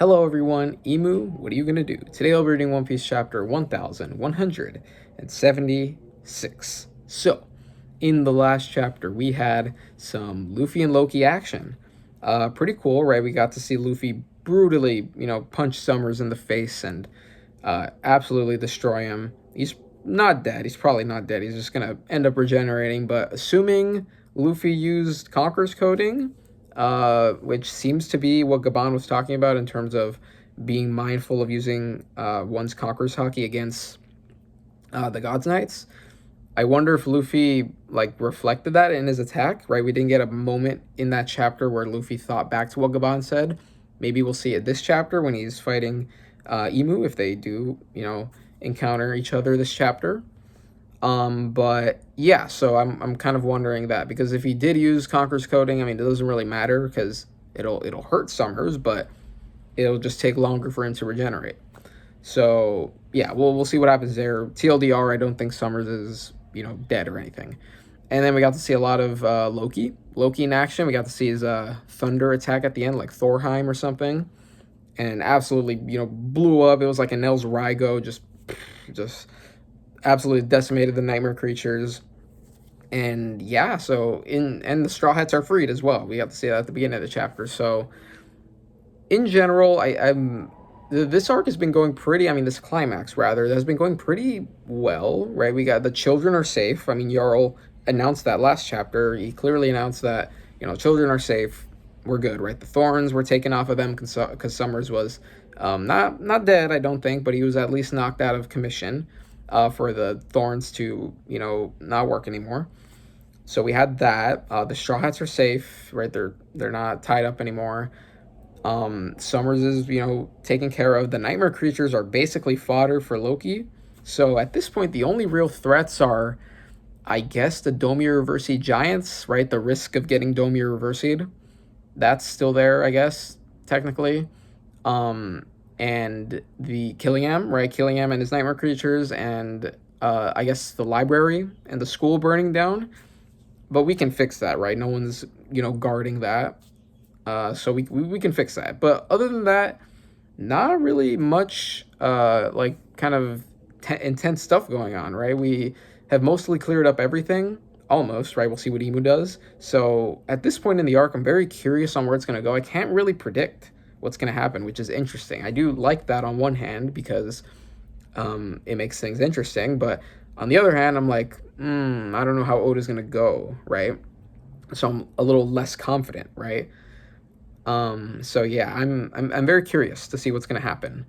Hello everyone, Emu, what are you gonna do? Today I'll be reading One Piece chapter 1176. So, in the last chapter, we had some Luffy and Loki action. Pretty cool, right? We got to see Luffy brutally, punch Summers in the face and absolutely destroy him. He's not dead. He's probably not dead. He's just gonna end up regenerating. But assuming Luffy used Conqueror's coding, which seems to be what Gaban was talking about in terms of being mindful of using one's Conqueror's Haki against the God's Knights. I wonder if Luffy reflected that in his attack, right? We didn't get a moment in that chapter where Luffy thought back to what Gaban said. Maybe we'll see it this chapter when he's fighting Emu, if they do, encounter each other this chapter. But yeah, so I'm kind of wondering that, because if he did use Conqueror's coding, I mean, it doesn't really matter because it'll hurt Summers, but it'll just take longer for him to regenerate. So yeah, we'll see what happens there. TLDR, I don't think Summers is dead or anything. And then we got to see a lot of Loki in action. We got to see his thunder attack at the end, like Thorheim or something, and absolutely blew up. It was like a Nels Rygo, just absolutely decimated the nightmare creatures. And yeah, so and the Straw Hats are freed as well. We got to see that at the beginning of the chapter. So in general, I'm this arc has been going pretty. I mean, this climax rather has been going pretty well, right? We got the children are safe. I mean, Jarl announced that last chapter. He clearly announced that children are safe. We're good, right? The thorns were taken off of them because Summers was not dead, I don't think, but he was at least knocked out of commission for the thorns to not work anymore. So we had that. The Straw Hats are safe, right? They're not tied up anymore. Summers is taken care of. The nightmare creatures are basically fodder for Loki. So at this point, the only real threats are, I guess, the Domi Reversi giants, right? The risk of getting Domi Reversi'd, that's still there, I guess, technically. And the Killingham, right? Killingham and his nightmare creatures, and I guess the library and the school burning down. But we can fix that, right? No one's guarding that. So we can fix that. But other than that, not really much kind of intense stuff going on, right? We have mostly cleared up everything, almost, right? We'll see what Emu does. So at this point in the arc, I'm very curious on where it's going to go. I can't really predict what's going to happen, which is interesting. I do like that on one hand because it makes things interesting, but on the other hand, I'm like, I don't know how Oda's going to go, right? So I'm a little less confident, right? So yeah, I'm very curious to see what's gonna happen,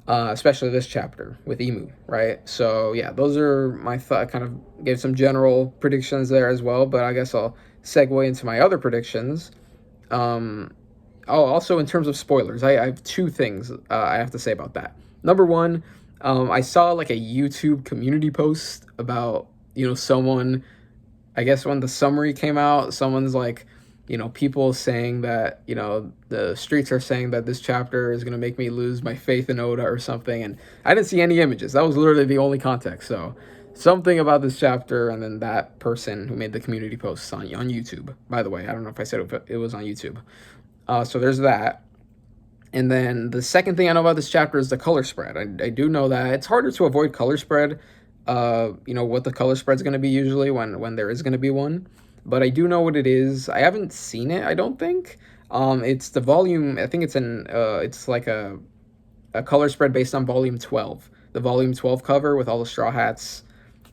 especially this chapter with Emu, right? So yeah, those are my kind of gave some general predictions there as well, but I guess I'll segue into my other predictions. Also in terms of spoilers, I have two things I have to say about that. Number one, I saw like a YouTube community post about someone, I guess when the summary came out, someone's like, people saying that, the streets are saying that this chapter is going to make me lose my faith in Oda or something. And I didn't see any images. That was literally the only context. So something about this chapter, and then that person who made the community posts on YouTube. By the way, I don't know if I said it was on YouTube. So there's that. And then the second thing I know about this chapter is the color spread. I do know that it's harder to avoid color spread, what the color spread is going to be usually when there is going to be one. But I do know what it is. I haven't seen it, I don't think. It's the volume, I think it's like a color spread based on volume 12. The volume 12 cover with all the Straw Hats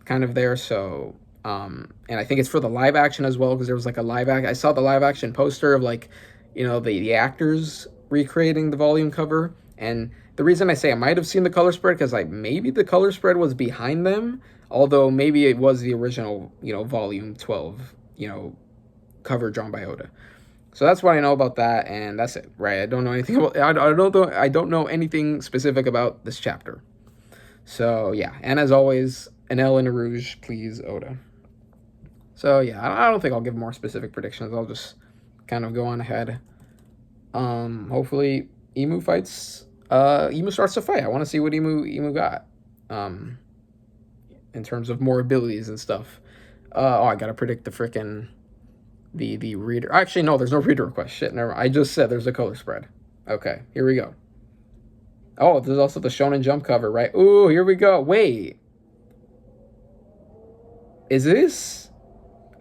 kind of there. So, and I think it's for the live action as well, because there was like a I saw the live action poster of the actors recreating the volume cover. And the reason I say I might have seen the color spread, because maybe the color spread was behind them, although maybe it was the original, volume 12, cover drawn by Oda. So that's what I know about that, and that's it, right? I don't know anything about. I don't know anything specific about this chapter. So yeah, and as always, an L and a Rouge, please, Oda. So yeah, I don't think I'll give more specific predictions. I'll just kind of go on ahead. Hopefully Emu fights. Emu starts to fight. I want to see what Emu got. In terms of more abilities and stuff. I gotta predict the frickin' the reader. Actually, no, there's no reader request. Shit, never. I just said there's a color spread. Okay, here we go. Oh, there's also the Shonen Jump cover, right? Ooh, here we go. Wait, is this?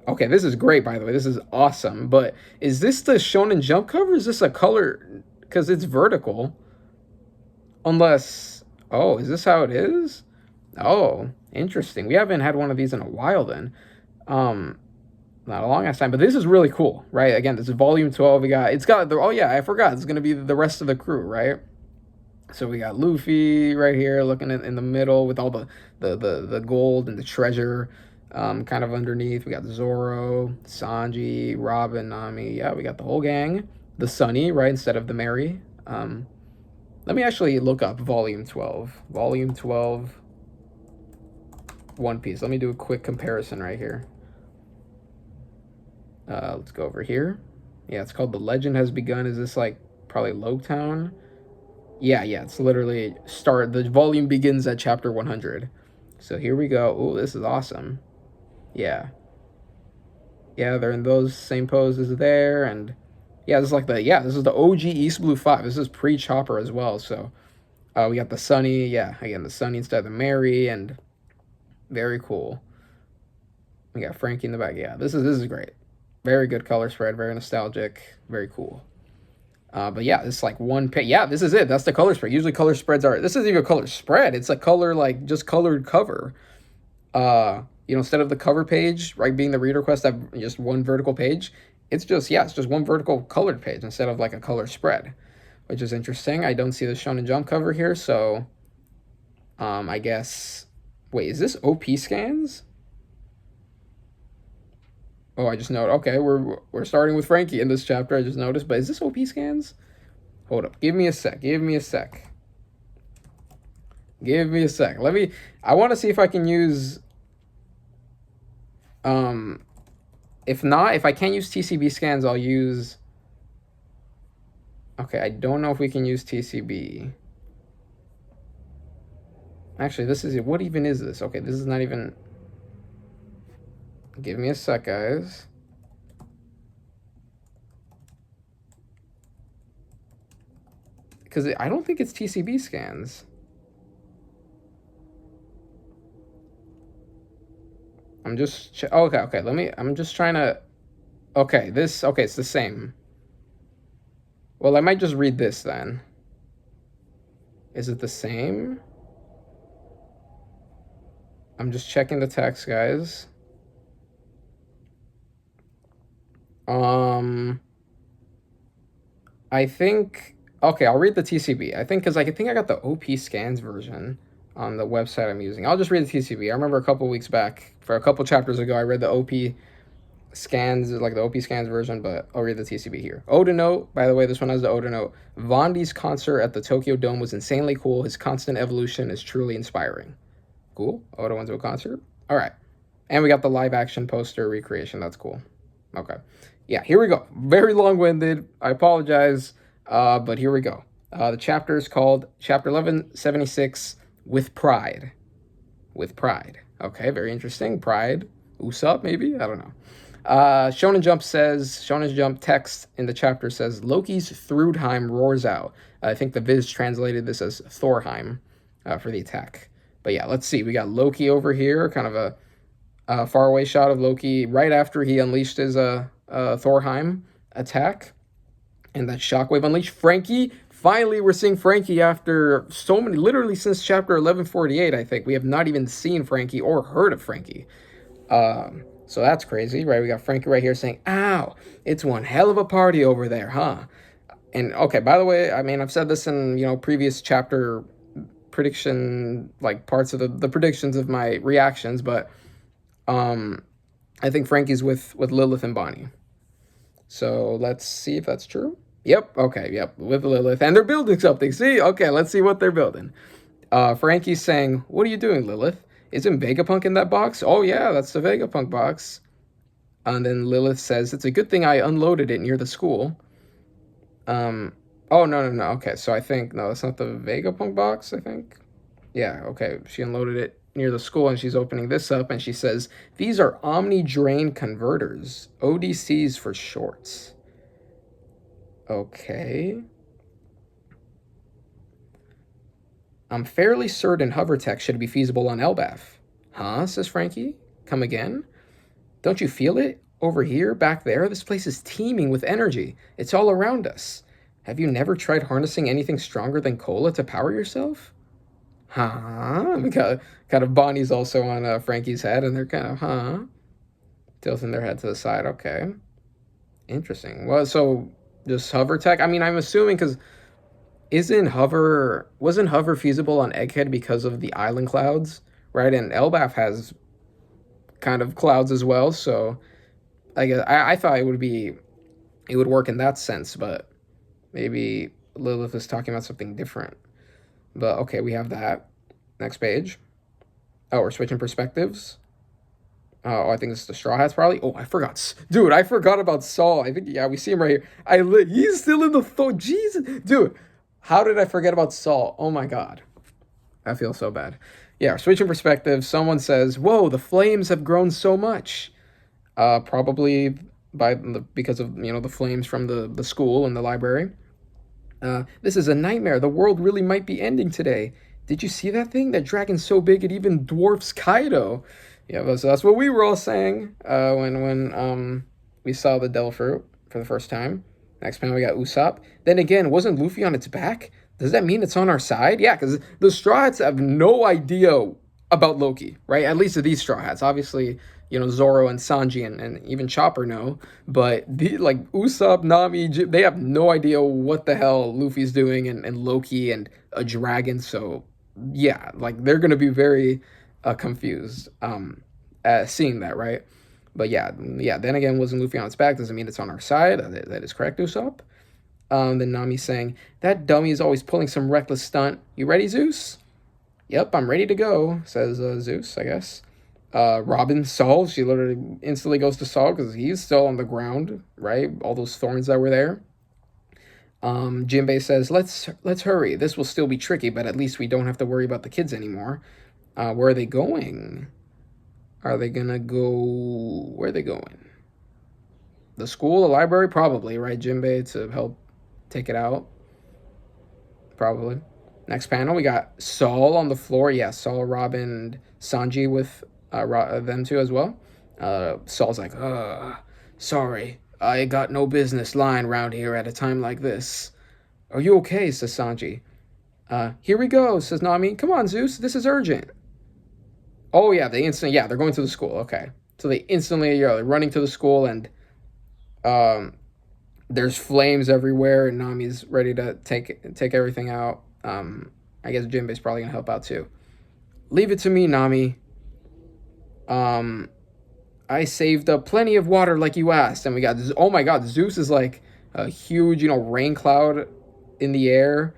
Okay, this is great, by the way. This is awesome. But is this the Shonen Jump cover? Is this a color? Because it's vertical. Unless, oh, is this how it is? Oh, interesting. We haven't had one of these in a while then. Um, Not a long ass time, but this is really cool, right? Again, this is volume 12. It's got the, oh yeah, I forgot. It's going to be the rest of the crew, right? So we got Luffy right here looking in the middle with all the gold and the treasure kind of underneath. We got Zoro, Sanji, Robin, Nami. Yeah, we got the whole gang. The Sunny, right, instead of the Mary. Let me actually look up volume 12. Volume 12, One Piece. Let me do a quick comparison right here. Let's go over here. Yeah, it's called The Legend Has Begun. Is this like probably Loketown? Yeah, it's literally the volume begins at chapter 100. So here we go. Oh, this is awesome. Yeah. Yeah, they're in those same poses there. And yeah, this is this is the OG East Blue 5. This is pre-Chopper as well. So we got the Sunny. Yeah, again, the Sunny instead of the Mary. And very cool. We got Franky in the back. Yeah, this is great. Very good color spread. Very nostalgic. Very cool. But yeah, it's like one page. Yeah, this is it. That's the color spread. Usually color spreads are, this isn't even a color spread. It's a color, like just colored cover. Instead of the cover page, right, being the reader quest, have just one vertical page. It's just one vertical colored page instead of like a color spread, which is interesting. I don't see the Shonen Jump cover here. So, I guess, wait, is this OP scans? Oh, I just noted. Okay, we're starting with Franky in this chapter. I just noticed. But is this OP scans? Hold up. Give me a sec. Give me a sec. I want to see if I can use. If not, if I can't use TCB scans, I'll use. Okay, I don't know if we can use TCB. Actually, what even is this? Okay, this is not even. Give me a sec, guys. Because I don't think it's TCB scans. I'm just... Okay, I'm just trying to... Okay, it's the same. Well, I might just read this then. Is it the same? I'm just checking the text, guys. I think... Okay, I'll read the TCB. I think I got the OP scans version on the website I'm using. I'll just read the TCB. I remember a couple weeks back, for a couple chapters ago, I read the OP scans, like the OP scans version, but I'll read the TCB here. Oda note, by the way, this one has the Oda note. Vondi's concert at the Tokyo Dome was insanely cool. His constant evolution is truly inspiring. Cool. Oda went to a concert. All right. And we got the live action poster recreation. That's cool. Okay. Yeah, here we go. Very long-winded. I apologize. But here we go. The chapter is called Chapter 1176, With Pride. With Pride. Okay, very interesting. Pride. Usopp, maybe? I don't know. Shonen Jump text in the chapter says, Loki's Thrudheim roars out. I think the Viz translated this as Thorheim for the attack. But yeah, let's see. We got Loki over here, kind of a faraway shot of Loki right after he unleashed his Thorheim attack. And that shockwave unleashed Franky. Finally, we're seeing Franky after so many, literally since chapter 1148, I think. We have not even seen Franky or heard of Franky. So that's crazy, right? We got Franky right here saying, ow, it's one hell of a party over there, huh? And, okay, by the way, I mean, I've said this in, previous chapter prediction, like, parts of the predictions of my reactions, but I think Franky's with Lilith and Bonnie. So let's see if that's true. Yep, okay, yep, with Lilith. And they're building something, see? Okay, let's see what they're building. Franky's saying, what are you doing, Lilith? Isn't Vegapunk in that box? Oh, yeah, that's the Vegapunk box. And then Lilith says, it's a good thing I unloaded it near the school. Oh, no. Okay, so I think, no, that's not the Vegapunk box, I think. Yeah, okay, she unloaded it near the school, and she's opening this up, and she says, these are Omni Drain Converters, ODCs for shorts. Okay. I'm fairly certain hover tech should be feasible on Elbaf. Huh? Says Franky. Come again? Don't you feel it? Over here, back there, this place is teeming with energy. It's all around us. Have you never tried harnessing anything stronger than cola to power yourself? Huh? Kind of Bonnie's also on Franky's head, and they're kind of, huh? Tilting their head to the side. Okay. Interesting. Well, so just hover tech? I mean, I'm assuming because wasn't hover feasible on Egghead because of the island clouds, right? And Elbaf has kind of clouds as well, so I guess I thought it would work in that sense, but maybe Lilith is talking about something different. But okay, we have that. Next page. Oh, we're switching perspectives. Oh, I think it's the Straw Hats probably. Oh, I forgot. Dude, I forgot about Saul. I think, yeah, we see him right here. He's still in the Jesus. Dude, how did I forget about Saul? Oh my God. I feel so bad. Yeah, switching perspectives. Someone says, whoa, the flames have grown so much. Probably because of, the flames from the school and the library. This is a nightmare. The world really might be ending today. Did you see that thing? That dragon's so big it even dwarfs Kaido. Yeah, so that's what we were all saying when we saw the Devil Fruit for the first time. Next panel we got Usopp. Then again, wasn't Luffy on its back? Does that mean it's on our side? Yeah, because the Straw Hats have no idea about Loki, right? At least these Straw Hats. Obviously, Zoro and Sanji and even Chopper know. But Usopp, Nami, they have no idea what the hell Luffy's doing and Loki and a dragon. So, yeah, they're going to be very confused seeing that, right? But yeah, then again, wasn't Luffy on its back? Doesn't mean it's on our side. That is correct, Usopp. Then Nami saying, that dummy is always pulling some reckless stunt. You ready, Zeus? Yep, I'm ready to go, says Zeus, I guess. Robin, Saul, she literally instantly goes to Saul because he's still on the ground, right? All those thorns that were there. Jinbei says, let's hurry. This will still be tricky, but at least we don't have to worry about the kids anymore. Where are they going? Are they gonna go... Where are they going? The school, the library? Probably, right, Jinbei, to help take it out? Probably. Next panel, we got Saul on the floor. Yeah, Saul, Robin, and Sanji with them two as well. Saul's like, sorry, I got no business lying around here at a time like this. Are you okay, says Sanji. Here we go, says Nami. Come on, Zeus, this is urgent. Oh, yeah, they're going to the school, okay. So they instantly, they're running to the school, and there's flames everywhere, and Nami's ready to take everything out. I guess Jinbei's probably going to help out, too. Leave it to me, Nami. I saved up plenty of water like you asked, and we got, oh my God, Zeus is like a huge, rain cloud in the air,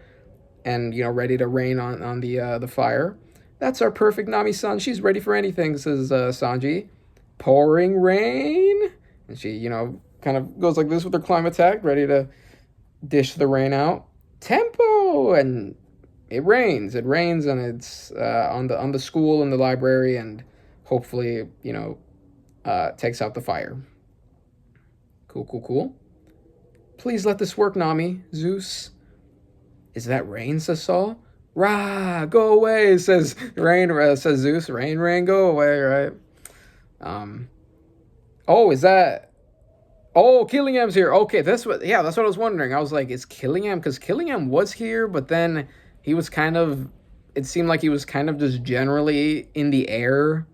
and, ready to rain on the fire. That's our perfect Nami-san. She's ready for anything, says Sanji. Pouring rain? And she, kind of goes like this with her climb attack, ready to dish the rain out. Tempo! And it rains. It rains, and it's on the school and the library, and hopefully, takes out the fire. Cool. Please let this work, Nami. Zeus. Is that rain, says Saul. Rah, go away, says Zeus. Rain, go away, right? Is that... Oh, Killingham's here. Okay, that's what I was wondering. I was like, is Killingham... Because Killingham was here, but then he was kind of... It seemed like he was kind of just generally in the air,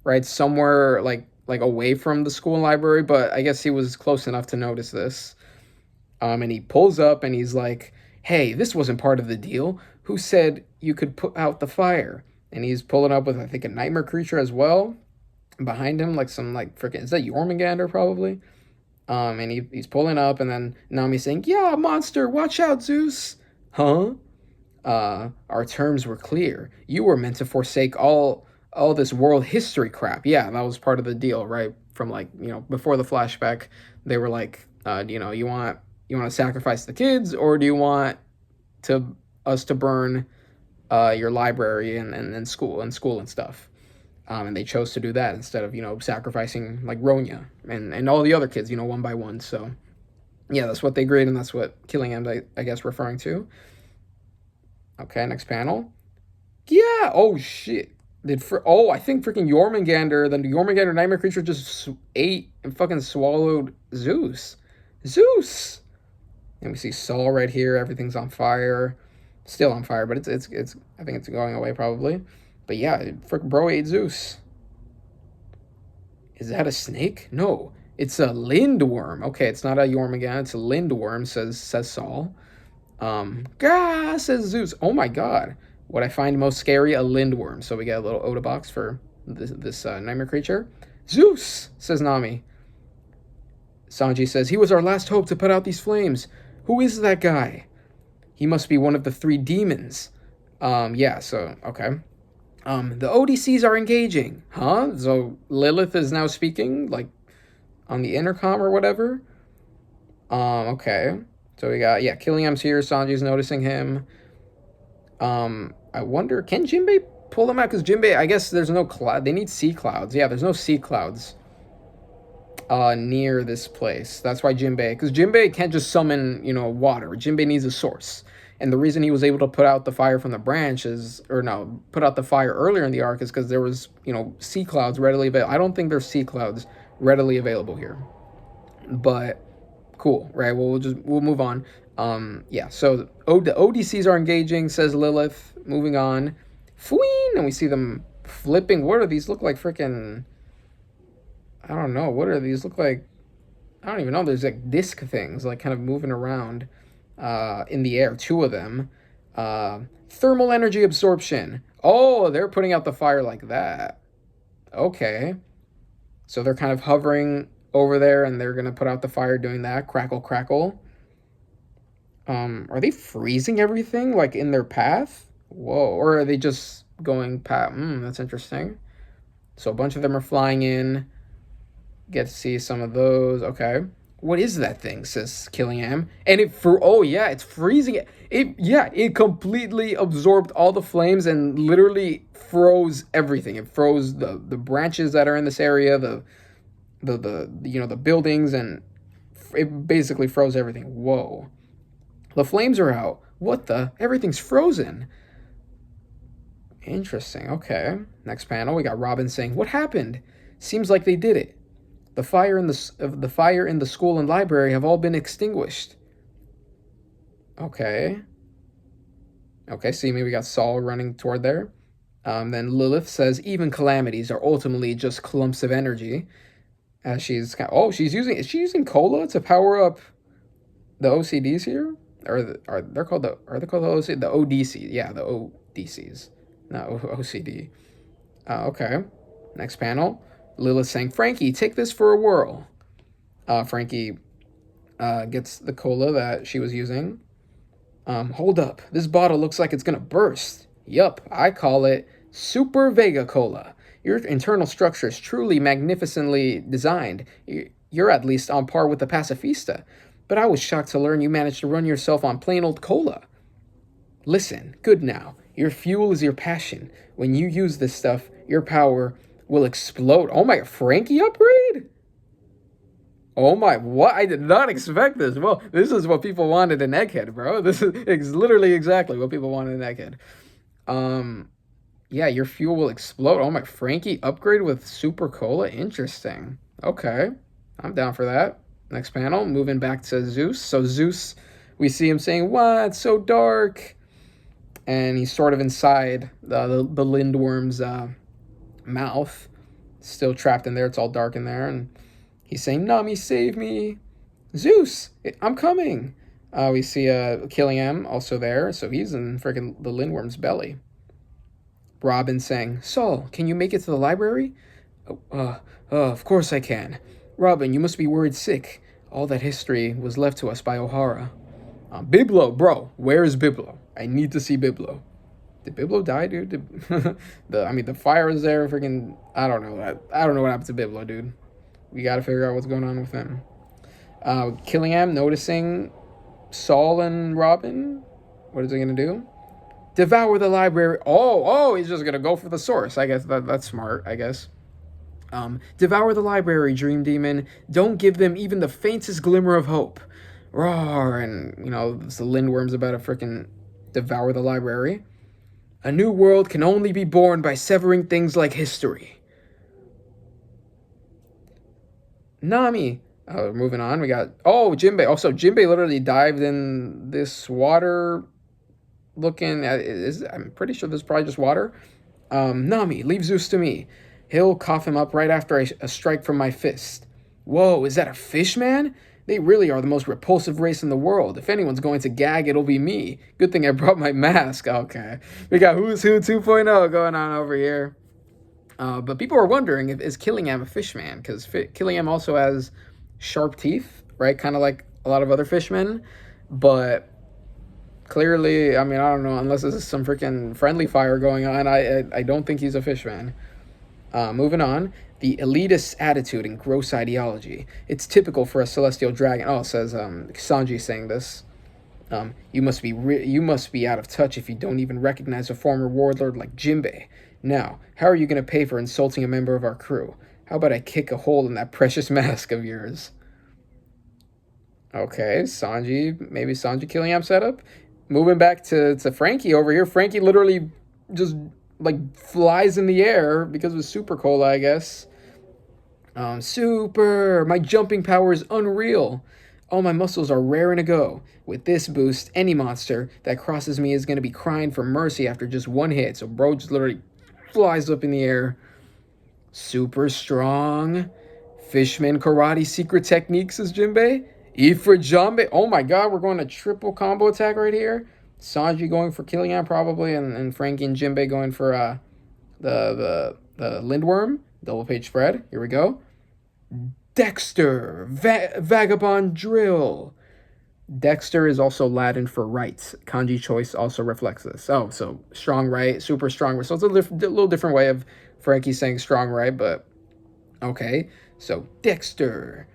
right? Somewhere, like away from the school and library, but I guess he was close enough to notice this. And he pulls up, and he's like, hey, this wasn't part of the deal. Who said you could put out the fire? And he's pulling up with, I think, a nightmare creature as well. Behind him, freaking... Is that Jormungandr, probably? And he's pulling up, and then Nami's saying, yeah, monster, watch out, Zeus. Huh? Our terms were clear. You were meant to forsake all this world history crap. Yeah, that was part of the deal, right? From before the flashback, they were like, you want to sacrifice the kids, or do you want us to burn your library and school and stuff? And they chose to do that instead of, sacrificing Ronya and all the other kids, one by one. So, yeah, that's what they agreed, and that's what Killingham, I guess, referring to. Okay, next panel. Yeah. Oh shit. I think freaking Jormungandr, the Jormungandr nightmare creature, just ate and fucking swallowed Zeus. Zeus. And we see Saul right here. Everything's on fire, still on fire, but it's. I think it's going away probably. But yeah, freaking bro ate Zeus. Is that a snake? No, it's a Lindwyrm. Okay, it's not a Jormungandr. It's a Lindwyrm. Says Saul. Gah, says Zeus. Oh my god. What I find most scary, a Lindwyrm. So we get a little Oda box for this nightmare creature. Zeus, says Nami. Sanji says, he was our last hope to put out these flames. Who is that guy? He must be one of the 3 demons. Yeah, so, okay. The ODCs are engaging. Huh? So Lilith is now speaking, like, on the intercom or whatever? Okay. So we got, yeah, Killingham's here. Sanji's noticing him. I wonder, can Jinbei pull them out? Because Jinbei, I guess there's no cloud. They need sea clouds. Yeah, there's no sea clouds near this place. That's why Jinbei, because Jinbei can't just summon, water. Jinbei needs a source. And the reason he was able to put out the fire from the branch put out the fire earlier in the arc is because there was, sea clouds readily available. I don't think there's sea clouds readily available here. But cool, right? Well, we'll move on. Yeah, so the ODCs are engaging, says Lilith. Moving on. Fween! And we see them flipping. What are these? Look like freaking... I don't know. What are these? Look like... I don't even know. There's like disc things, like kind of moving around in the air. 2 of them. Thermal energy absorption. Oh, they're putting out the fire like that. Okay. So they're kind of hovering over there, and they're going to put out the fire doing that. Crackle, crackle. Are they freezing everything, like, in their path? Whoa. Or are they just going past? That's interesting. So a bunch of them are flying in. Get to see some of those. Okay. What is that thing, says Killingham. And it's freezing. It completely absorbed all the flames and literally froze everything. It froze the branches that are in this area, the buildings, and it basically froze everything. Whoa. The flames are out. What the? Everything's frozen. Interesting. Okay. Next panel, we got Robin saying, "What happened? Seems like they did it. The fire in the school and library have all been extinguished." Okay. Okay, see, maybe we got Saul running toward there. Then Lilith says, "Even calamities are ultimately just clumps of energy." As is she using cola to power up the OCDs here? Are they called the OCD? The ODC? Yeah, the ODCs, not OCD. Okay. Next panel. Lilith saying, "Franky, take this for a whirl." Franky gets the cola that she was using. Hold up. This bottle looks like it's gonna burst. Yup, I call it Super Vega Cola. Your internal structure is truly magnificently designed. You're at least on par with the Pacifista. But I was shocked to learn you managed to run yourself on plain old cola. Listen, good now. Your fuel is your passion. When you use this stuff, your power will explode. Oh my, Franky upgrade? Oh my, what? I did not expect this. Well, this is what people wanted in Egghead, bro. This is literally exactly what people wanted in Egghead. Yeah, your fuel will explode. Oh my, Franky upgrade with Super Cola? Interesting. Okay, I'm down for that. Next panel, moving back to Zeus. So Zeus, we see him saying, "What? It's so dark." And he's sort of inside the Lindwyrm's mouth. Still trapped in there. It's all dark in there. And he's saying, "Nami, save me. Zeus, I'm coming." We see Killingham also there. So he's in freaking the Lindwyrm's belly. Robin saying, "Saul, can you make it to the library?" Of course I can. Robin, you must be worried sick. All that history was left to us by O'Hara. Biblo, bro. Where is Biblo? I need to see Biblo. Did Biblo die, dude? The fire is there. Freaking, I don't know. I don't know what happened to Biblo, dude. We got to figure out what's going on with him. Killingham noticing Saul and Robin. What is he going to do? Devour the library. Oh, he's just going to go for the source. I guess that's smart, I guess. Devour the library, Dream Demon. Don't give them even the faintest glimmer of hope. Roar. And, the Lindwyrm's about to freaking devour the library. A new world can only be born by severing things like history. Nami. Moving on, we got Jinbei. Also, Jinbei literally dived in this water. Looking at I'm pretty sure this is probably just water. Nami, leave Zeus to me. He'll cough him up right after a strike from my fist. Whoa, is that a fish man? They really are the most repulsive race in the world. If anyone's going to gag, it'll be me. Good thing I brought my mask. Okay, we got Who's Who 2.0 going on over here. But people are wondering if is Killingham a fish man, because Killingham also has sharp teeth, right? Kind of like a lot of other fishmen, but clearly, I mean, I don't know, unless this is some freaking friendly fire going on, I don't think he's a fishman. Moving on, the elitist attitude and gross ideology. It's typical for a celestial dragon. Oh, it says Sanji saying this. You must be out of touch if you don't even recognize a former warlord like Jinbei. Now, how are you going to pay for insulting a member of our crew? How about I kick a hole in that precious mask of yours? Okay, maybe Sanji Killingham setup. Moving back to Franky over here. Franky literally just like flies in the air because of his super cola, I guess. Super! My jumping power is unreal. All my muscles are raring to go. With this boost, any monster that crosses me is going to be crying for mercy after just one hit. So bro just literally flies up in the air. Super strong. Fishman karate secret technique, says Jinbei. E for Jambe. Oh my god, we're going to triple combo attack right here. Sanji going for Killingham probably, and Franky and Jinbei going for the Lindwyrm. Double page spread. Here we go. Dexter. Vagabond drill. Dexter is also Latin for right. Kanji choice also reflects this. Oh, so strong right, super strong. So it's a little different way of Franky saying strong right, but okay. So Dexter.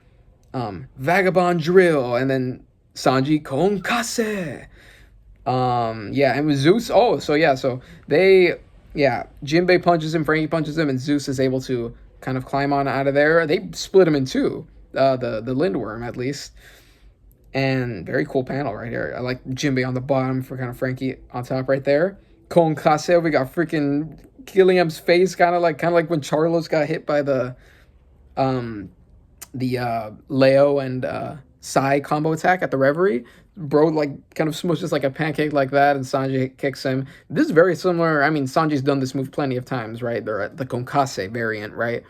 Vagabond drill, and then Sanji konkase. Yeah, and with Zeus, Jinbei punches him, Franky punches him, and Zeus is able to kind of climb on out of there. They split him in two, the Lindwyrm at least. And very cool panel right here. I like Jinbei on the bottom for kind of Franky on top right there. Konkase, we got freaking Killingham's face, kind of like when Charlos got hit by the Leo and Sai combo attack at the Reverie. Bro, like, kind of smushes like a pancake like that, and Sanji kicks him. This is very similar. I mean, Sanji's done this move plenty of times, right? They're at the Konkase variant, right?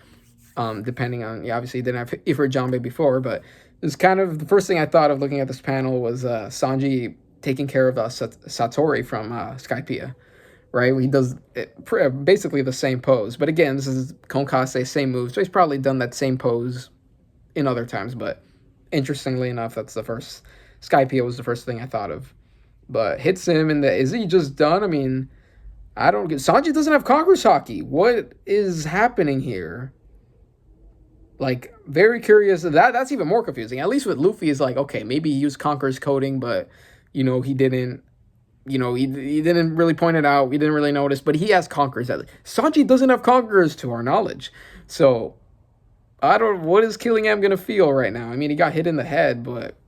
Depending on, obviously he didn't have Ifrit Jambe before, but it's kind of the first thing I thought of looking at this panel was Sanji taking care of Satori from Skypiea, right? He does basically the same pose. But again, this is Konkase, same move, so he's probably done that same pose in other times, but interestingly enough, that's the first. Skypiea was the first thing I thought of. But hits him, and is he just done? I mean, I don't get. Sanji doesn't have Conqueror's Haki. What is happening here? Like, very curious. That's even more confusing. At least with Luffy, is like, okay, maybe he used Conqueror's coding, but he didn't. He didn't really point it out. We didn't really notice, but he has Conquerors. Sanji doesn't have Conquerors to our knowledge, so. What is Killingham going to feel right now? I mean, he got hit in the head, but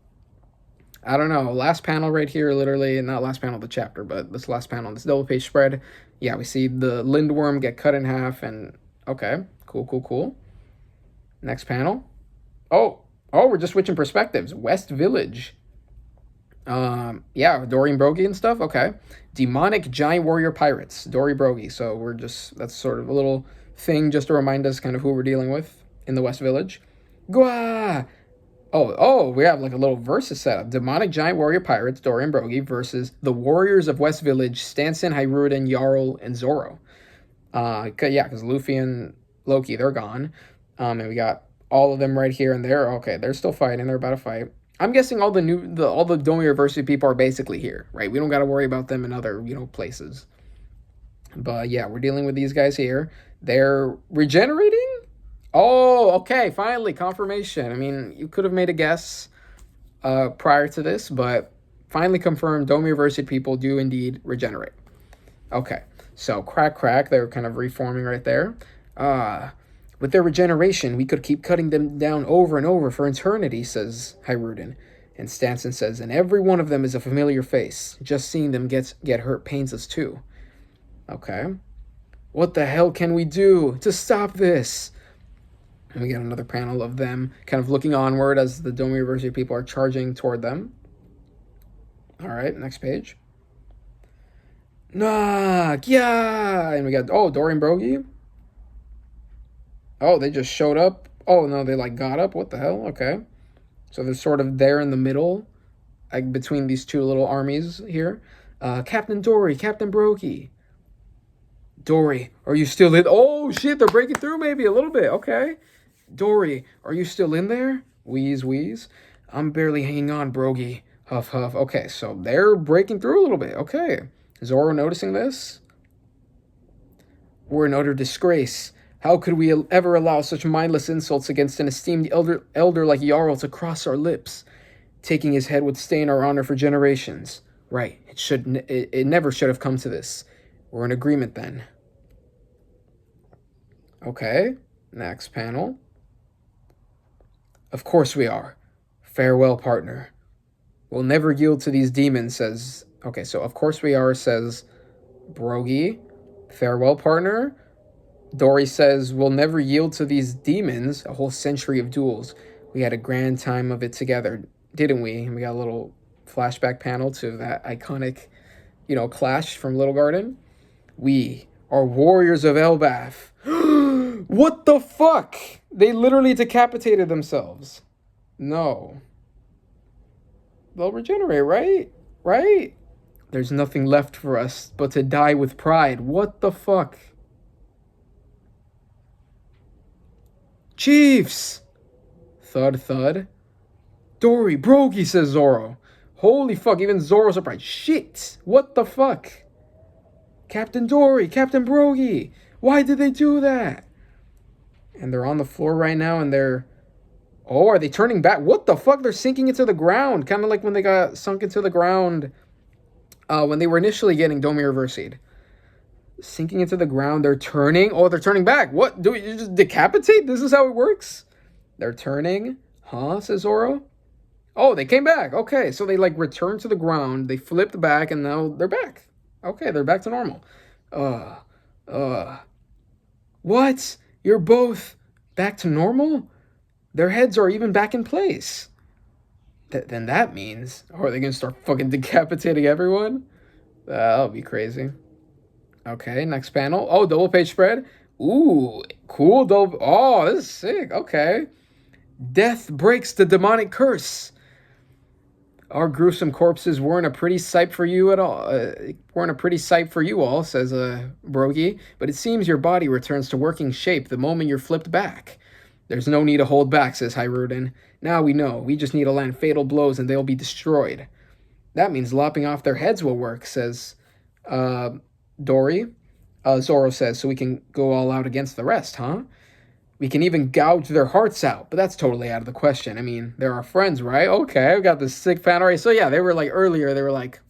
I don't know. Last panel right here, literally, not last panel of the chapter, but this last panel, this double page spread. Yeah, we see the Lindwyrm get cut in half, and okay, cool. Next panel. Oh, we're just switching perspectives. West Village. Yeah, Dorry and Brogy and stuff. Okay. Demonic giant warrior pirates. Dorry Brogy. So that's sort of a little thing just to remind us kind of who we're dealing with in the West Village. Gwa! Oh, we have like a little versus setup. Demonic giant warrior pirates, Dorry and Brogy, versus the warriors of West Village, Stanson, Hyrule, Jarl, and Zoro. Because Luffy and Loki, they're gone. And we got all of them right here and there. Okay, they're still fighting. They're about to fight. I'm guessing all the Domi Reversi people are basically here, right? We don't got to worry about them in other, places. But yeah, we're dealing with these guys here. They're regenerating? Oh, okay, finally, confirmation. I mean, you could have made a guess prior to this, but finally confirmed Domi Reversi people do indeed regenerate. Okay, so crack, they're kind of reforming right there. With their regeneration, we could keep cutting them down over and over for eternity, says Hyrule. And Stanson says, and every one of them is a familiar face. Just seeing them get hurt pains us too. Okay. What the hell can we do to stop this? And we get another panel of them kind of looking onward as the Domi Reversi people are charging toward them. All right, next page. Nah, yeah. And we got, oh, Dorry and Brogy. Oh, they just showed up. Oh, no, they like got up. What the hell? Okay. So they're sort of there in the middle, like between these two little armies here. Captain Dorry, Captain Brogy. Dorry, are you still in? Oh, shit, they're breaking through maybe a little bit. Okay. Dorry, are you still in there? Wheeze, wheeze. I'm barely hanging on, Brogy. Huff, huff. Okay, so they're breaking through a little bit. Okay. Zoro noticing this? We're in utter disgrace. How could we ever allow such mindless insults against an esteemed elder like Jarl to cross our lips? Taking his head would stain our honor for generations. Right, it never should have come to this. We're in agreement then. Okay, next panel. Of course we are. Farewell, partner. We'll never yield to these demons, says... Okay, so of course we are, says Brogy. Farewell, partner. Dorry says, we'll never yield to these demons. A whole century of duels. We had a grand time of it together, didn't we? And we got a little flashback panel to that iconic, clash from Little Garden. We are warriors of Elbaf. What the fuck? They literally decapitated themselves. No. They'll regenerate, right? Right? There's nothing left for us but to die with pride. What the fuck? Chiefs! Thud, thud. Dorry, Brogy, says Zoro. Holy fuck, even Zoro's surprised. Shit! What the fuck? Captain Dorry, Captain Brogy! Why did they do that? And they're on the floor right now, and they're... Oh, are they turning back? What the fuck? They're sinking into the ground. Kind of like when they got sunk into the ground when they were initially getting Domi Reversi'd. Sinking into the ground. They're turning. Oh, they're turning back. What? Do you just decapitate? This is how it works? They're turning. Huh, says Zoro. Oh, they came back. Okay, so they like returned to the ground. They flipped back, and now they're back. Okay, they're back to normal. What? You're both back to normal? Their heads are even back in place. Then that means... Oh, are they going to start fucking decapitating everyone? That'll be crazy. Okay, next panel. Oh, double page spread. Ooh, cool double... Oh, this is sick. Okay. Death breaks the demonic curse. Our gruesome corpses weren't a pretty sight for you at all. Weren't a pretty sight for you all, says Brogy. But it seems your body returns to working shape the moment you're flipped back. There's no need to hold back, says Hiruden. Now we know. We just need to land fatal blows and they'll be destroyed. That means lopping off their heads will work, says Dorry. Zoro says, so we can go all out against the rest, huh? We can even gouge their hearts out, but that's totally out of the question. I mean, they're our friends, right? Okay, we got this sick panel. Right? So yeah, they were like earlier, they were like,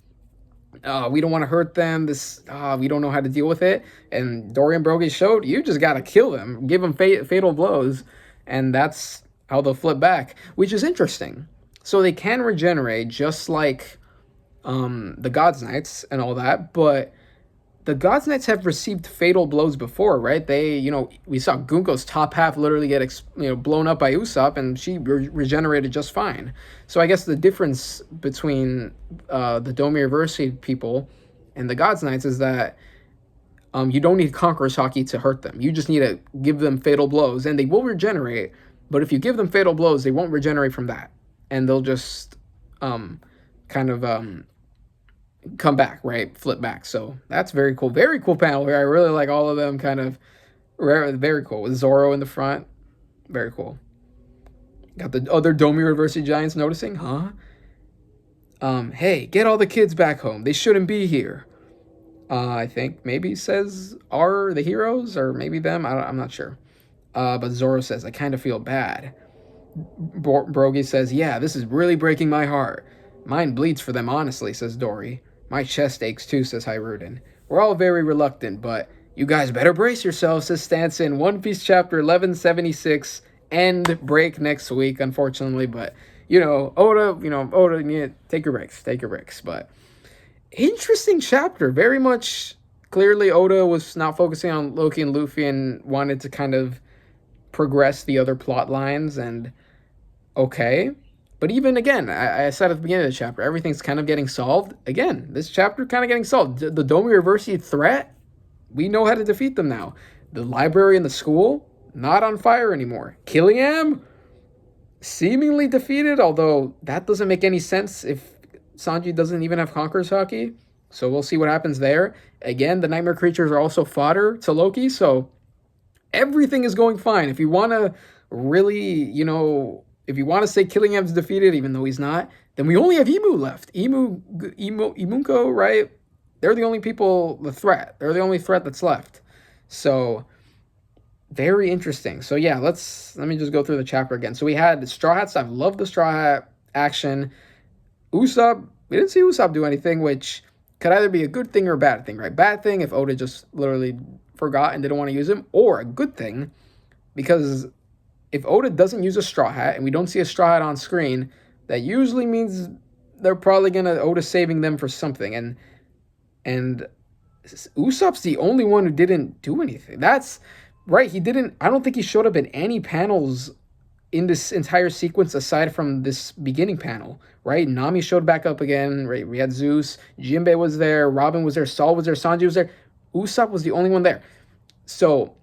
we don't want to hurt them. We don't know how to deal with it. And Dorry and Brogy showed, you just got to kill them. Give them fatal blows. And that's how they'll flip back, which is interesting. So they can regenerate just like the God's Knights and all that, but the God's Knights have received fatal blows before, right? They, we saw Gunko's top half literally get, blown up by Usopp, and she regenerated just fine. So I guess the difference between the Domi Reversi people and the God's Knights is that you don't need Conqueror's Haki to hurt them. You just need to give them fatal blows, and they will regenerate. But if you give them fatal blows, they won't regenerate from that, and they'll just come back, right? Flip back. So that's very cool. Very cool panel here. I really like all of them. Kind of very cool with Zoro in the front. Very cool. Got the other Domi Reversi giants noticing, huh? Hey, get all the kids back home. They shouldn't be here. I think maybe says are the heroes or maybe them. I'm not sure. But Zoro says, I kind of feel bad. Brogy says, yeah, this is really breaking my heart. Mine bleeds for them, honestly, says Dorry. My chest aches too, says Hiruden. We're all very reluctant, but you guys better brace yourselves, says Stanson. One Piece chapter 1176. End break next week, unfortunately. But, Oda, yeah, take your breaks. But interesting chapter. Very much clearly Oda was not focusing on Loki and Luffy and wanted to kind of progress the other plot lines. And okay, but even again, I said at the beginning of the chapter, everything's kind of getting solved. Again, this chapter kind of getting solved. The Domi Reversi threat, we know how to defeat them now. The library and the school, not on fire anymore. Killingham, seemingly defeated, although that doesn't make any sense if Sanji doesn't even have Conqueror's Haki. So we'll see what happens there. Again, the nightmare creatures are also fodder to Loki, so everything is going fine. If you want to really, if you want to say Killingham's defeated, even though he's not, then we only have Emu left. Emunko, right? They're the only people, the threat. They're the only threat that's left. So, very interesting. So, yeah, let me just go through the chapter again. So, we had the Straw Hats. I love the Straw Hat action. Usopp, we didn't see Usopp do anything, which could either be a good thing or a bad thing, right? Bad thing if Oda just literally forgot and didn't want to use him, or a good thing because if Oda doesn't use a Straw Hat and we don't see a Straw Hat on screen, that usually means they're probably Oda saving them for something. And Usopp's the only one who didn't do anything. That's right. I don't think he showed up in any panels in this entire sequence aside from this beginning panel, right? Nami showed back up again, right? We had Zeus, Jinbei was there, Robin was there, Saul was there, Sanji was there. Usopp was the only one there. So,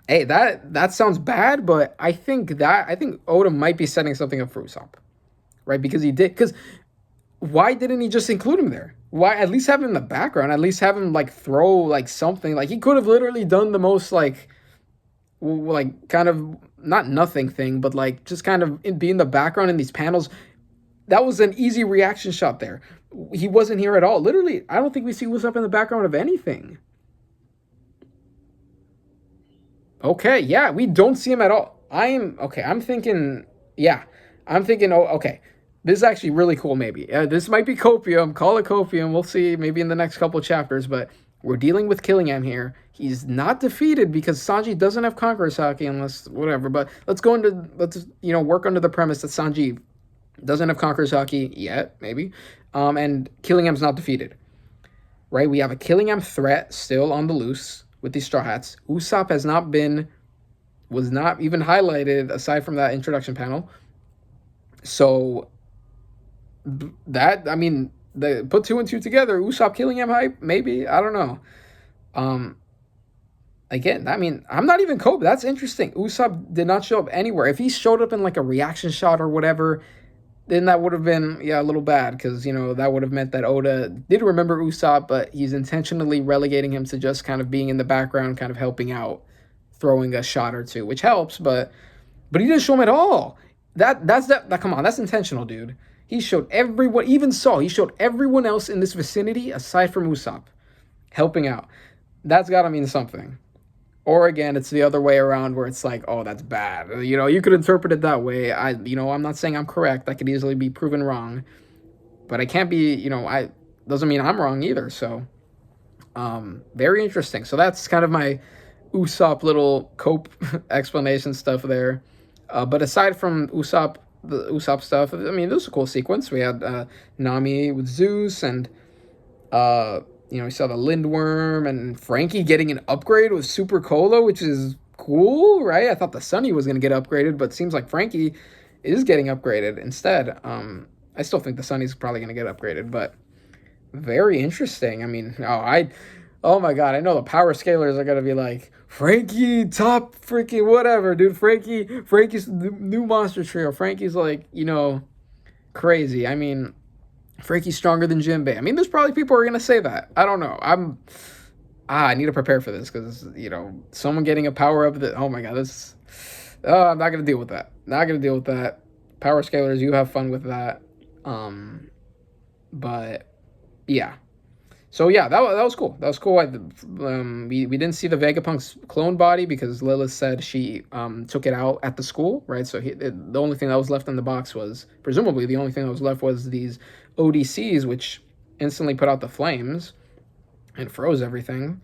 hey, that sounds bad, but I think Oda might be setting something up for Usopp, right? Because why didn't he just include him there? Why at least have him in the background? At least have him like throw like something. Like he could have literally done the most like kind of not nothing thing, but like just kind of be in the background in these panels. That was an easy reaction shot there. He wasn't here at all. Literally, I don't think we see Usopp in the background of anything. Okay, yeah, we don't see him at all. I'm thinking, oh, okay. This is actually really cool, maybe. This might be copium. Call it copium. We'll see maybe in the next couple chapters, but we're dealing with Killingham here. He's not defeated because Sanji doesn't have Conqueror's Haki unless whatever, but let's work under the premise that Sanji doesn't have Conqueror's Haki yet, maybe, and Killingham's not defeated, right? We have a Killingham threat still on the loose with these Straw Hats. Usopp was not even highlighted aside from that introduction panel. So they put 2 and 2 together. Usopp Killingham hype, maybe, I don't know. Again, I'm not even coping. That's interesting. Usopp did not show up anywhere. If he showed up in like a reaction shot or whatever, then that would have been a little bad because that would have meant that Oda did remember Usopp, but he's intentionally relegating him to just kind of being in the background, kind of helping out, throwing a shot or two, which helps, but he didn't show him at all. Come on, that's intentional, dude. He showed everyone, even Saul, he showed everyone else in this vicinity aside from Usopp helping out. That's got to mean something. Or again, it's the other way around where it's like, oh, that's bad. You could interpret it that way. I'm not saying I'm correct. I could easily be proven wrong. But I can't be, doesn't mean I'm wrong either. So, very interesting. So that's kind of my Usopp little cope explanation stuff there. But aside from the Usopp stuff, this was a cool sequence. We had Nami with Zeus and we saw the Lindwyrm and Franky getting an upgrade with Super Cola, which is cool, right? I thought the Sunny was going to get upgraded, but it seems like Franky is getting upgraded instead. I still think the Sunny's probably going to get upgraded, but very interesting. Oh my God, I know the power scalers are going to be like, Franky, top freaking whatever, dude. Franky's the new monster trio. Franky's like, crazy. Franky's stronger than Jinbei. There's probably people who are going to say that. I don't know. I need to prepare for this because, someone getting a power up that, oh my God, I'm not going to deal with that. Not going to deal with that. Power scalers, you have fun with that. But, yeah. So, yeah, that was cool. That was cool. We didn't see the Vegapunk's clone body because Lilith said she took it out at the school, right? So the only thing that was left in the box was, presumably, the only thing that was left was these ODCs, which instantly put out the flames and froze everything.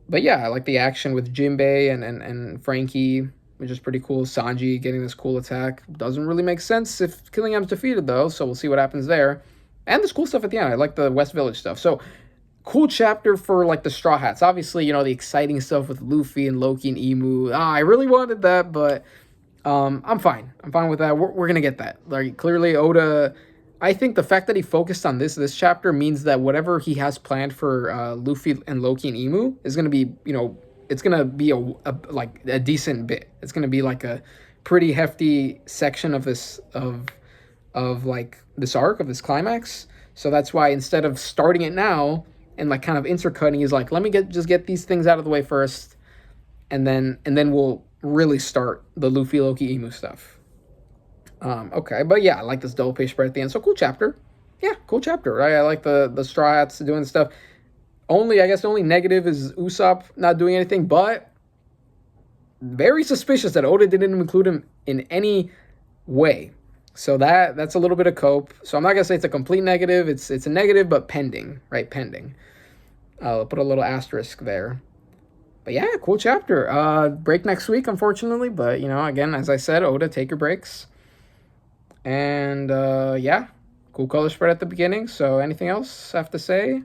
But yeah, I like the action with Jinbei and Franky, which is pretty cool. Sanji getting this cool attack. Doesn't really make sense if Killingham's defeated, though, so we'll see what happens there. And there's cool stuff at the end. I like the West Village stuff. So cool chapter for like the Straw Hats. Obviously, the exciting stuff with Luffy and Loki and Emu. I really wanted that, but I'm fine. I'm fine with that. We're gonna get that. Like clearly, Oda. I think the fact that he focused on this chapter means that whatever he has planned for Luffy and Loki and Emu is gonna be, it's gonna be like a decent bit. It's gonna be like a pretty hefty section of this of like this arc of this climax. So that's why instead of starting it now and like kind of intercutting, he's like, let me just get these things out of the way first, and then we'll really start the Luffy Loki Emu stuff. Okay, but yeah, I like this double page spread at the end. So cool chapter. Yeah, cool chapter. Right? I like the Straw Hats doing stuff. I guess the only negative is Usopp not doing anything, but very suspicious that Oda didn't include him in any way. So that's a little bit of cope. So I'm not gonna say it's a complete negative. It's a negative, but pending, right? Pending. I'll put a little asterisk there. But yeah, cool chapter. Break next week, unfortunately. But again, as I said, Oda, take your breaks. And yeah, cool color spread at the beginning. So anything else I have to say?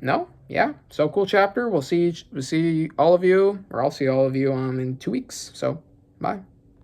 No? Yeah. So cool chapter. We'll see all of you, or I'll see all of you in 2 weeks. So bye.